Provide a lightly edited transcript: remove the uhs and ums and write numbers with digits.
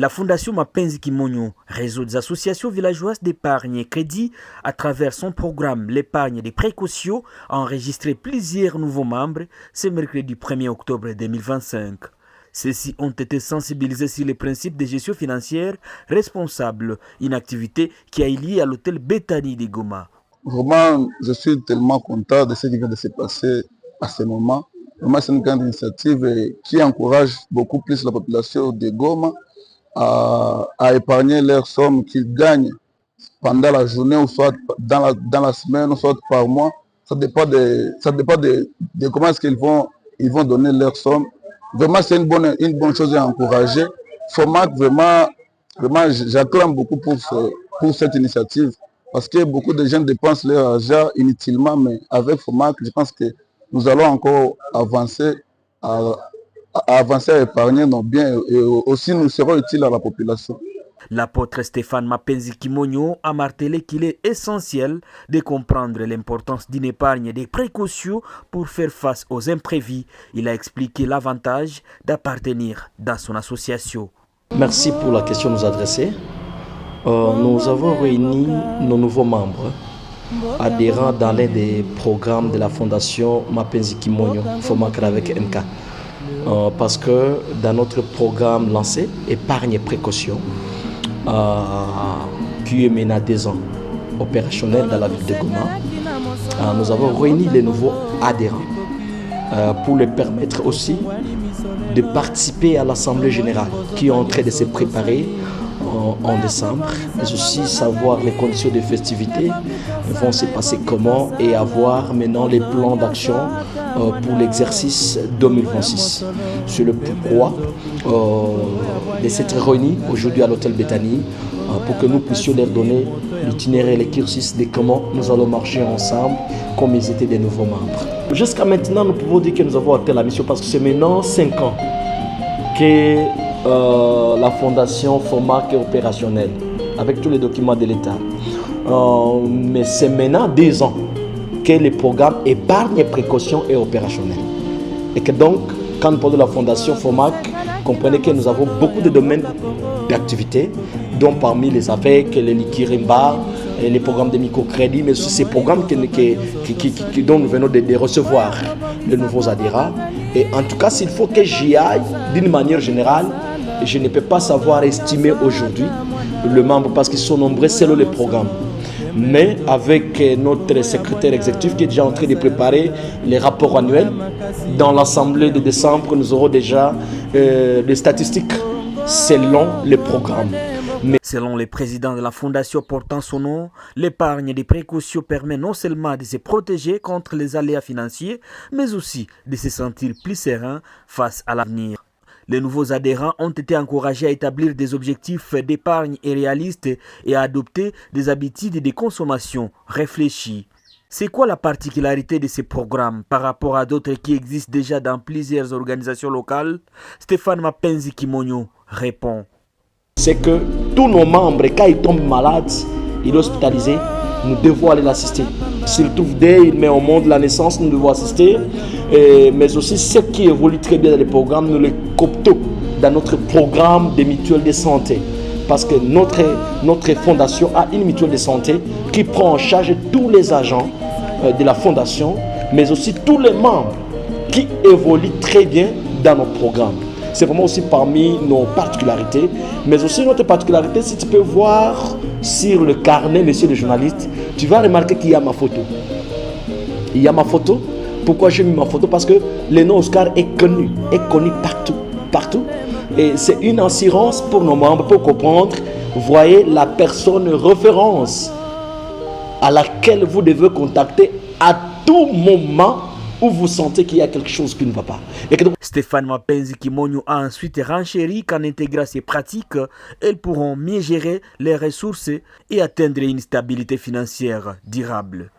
La Fondation Mapenzi Kimonyo, réseau des associations villageoises d'épargne et crédit, à travers son programme L'épargne des précautions, a enregistré plusieurs nouveaux membres ce mercredi 1er octobre 2025. Ceux-ci ont été sensibilisés sur les principes de gestion financière responsable, une activité qui est liée à l'hôtel Béthanie de Goma. Vraiment, je suis tellement content de ce qui vient de se passer à ce moment. Vraiment, c'est une grande initiative qui encourage beaucoup plus la population de Goma à épargner leurs sommes qu'ils gagnent pendant la journée ou soit dans la semaine ou soit par mois. Ça dépend de comment est-ce qu'ils vont donner leurs sommes. Vraiment, c'est une bonne chose à encourager. FOMAC, vraiment j'acclame beaucoup pour cette initiative parce que beaucoup de gens dépensent leur argent inutilement, mais avec FOMAC, je pense que nous allons encore avancer à épargner nos biens et aussi nous serons utiles à la population. L'apôtre Stéphane Mapenzi Kimonyo a martelé qu'il est essentiel de comprendre l'importance d'une épargne et des précautions pour faire face aux imprévus. Il a expliqué l'avantage d'appartenir dans son association. Merci pour la question nous adressée. Nous avons réuni nos nouveaux membres adhérents dans l'un des programmes de la Fondation Mapenzi Kimonyo, FOMAC avec MK. Parce que dans notre programme lancé, Épargne et précaution, qui est mené à 2 ans, opérationnel dans la ville de Goma, nous avons réuni les nouveaux adhérents pour les permettre aussi de participer à l'Assemblée générale qui est en train de se préparer en décembre, mais aussi savoir les conditions de festivités vont se passer comment et avoir maintenant les plans d'action pour l'exercice 2026. C'est le pourquoi de s'être réunis aujourd'hui à l'hôtel Béthanie pour que nous puissions leur donner l'itinéraire et les cursus de comment nous allons marcher ensemble comme ils étaient des nouveaux membres. Jusqu'à maintenant, nous pouvons dire que nous avons atteint la mission parce que c'est maintenant 5 ans que la fondation FOMAC est opérationnelle avec tous les documents de l'État. Mais c'est maintenant 2 ans que le programme épargne et précaution est opérationnel. Et que donc, quand nous parlons de la fondation FOMAC, comprenez que nous avons beaucoup de domaines d'activité, dont parmi les AVEC, les Likirimba, les programmes de microcrédit, mais aussi ces programmes dont nous venons de recevoir les nouveaux adhérents. Et en tout cas, s'il faut que j'y aille d'une manière générale, je ne peux pas savoir estimer aujourd'hui le membre parce qu'ils sont nombreux selon les programmes. Mais avec notre secrétaire exécutif qui est déjà en train de préparer les rapports annuels, dans l'assemblée de décembre, nous aurons déjà des statistiques selon les programmes. Selon le président de la fondation portant son nom, l'épargne des précautions permet non seulement de se protéger contre les aléas financiers, mais aussi de se sentir plus serein face à l'avenir. Les nouveaux adhérents ont été encouragés à établir des objectifs d'épargne réalistes et à adopter des habitudes de consommation réfléchies. C'est quoi la particularité de ces programmes par rapport à d'autres qui existent déjà dans plusieurs organisations locales? Stéphane Mapenzi Kimonyo répond. C'est que tous nos membres, quand ils tombent malades, ils sont hospitalisés, nous devons aller l'assister. S'il trouve il met au monde la naissance, nous devons assister. Mais aussi ceux qui évoluent très bien dans les programmes, nous les cooptons dans notre programme de mutuelle de santé. Parce que notre fondation a une mutuelle de santé qui prend en charge tous les agents de la fondation, mais aussi tous les membres qui évoluent très bien dans nos programmes. C'est vraiment aussi parmi nos particularités. Mais aussi notre particularité, si tu peux voir sur le carnet, monsieur le journaliste, tu vas remarquer qu'il y a ma photo. Il y a ma photo. Pourquoi j'ai mis ma photo? Parce que le nom Oscar est connu partout. Et c'est une assurance pour nos membres, pour comprendre, voyez la personne référence à laquelle vous devez contacter à tout moment où vous sentez qu'il y a quelque chose qui ne va pas. Stéphane Mapenzi Kimonyo a ensuite renchéri qu'en intégrant ces pratiques, elles pourront mieux gérer les ressources et atteindre une stabilité financière durable.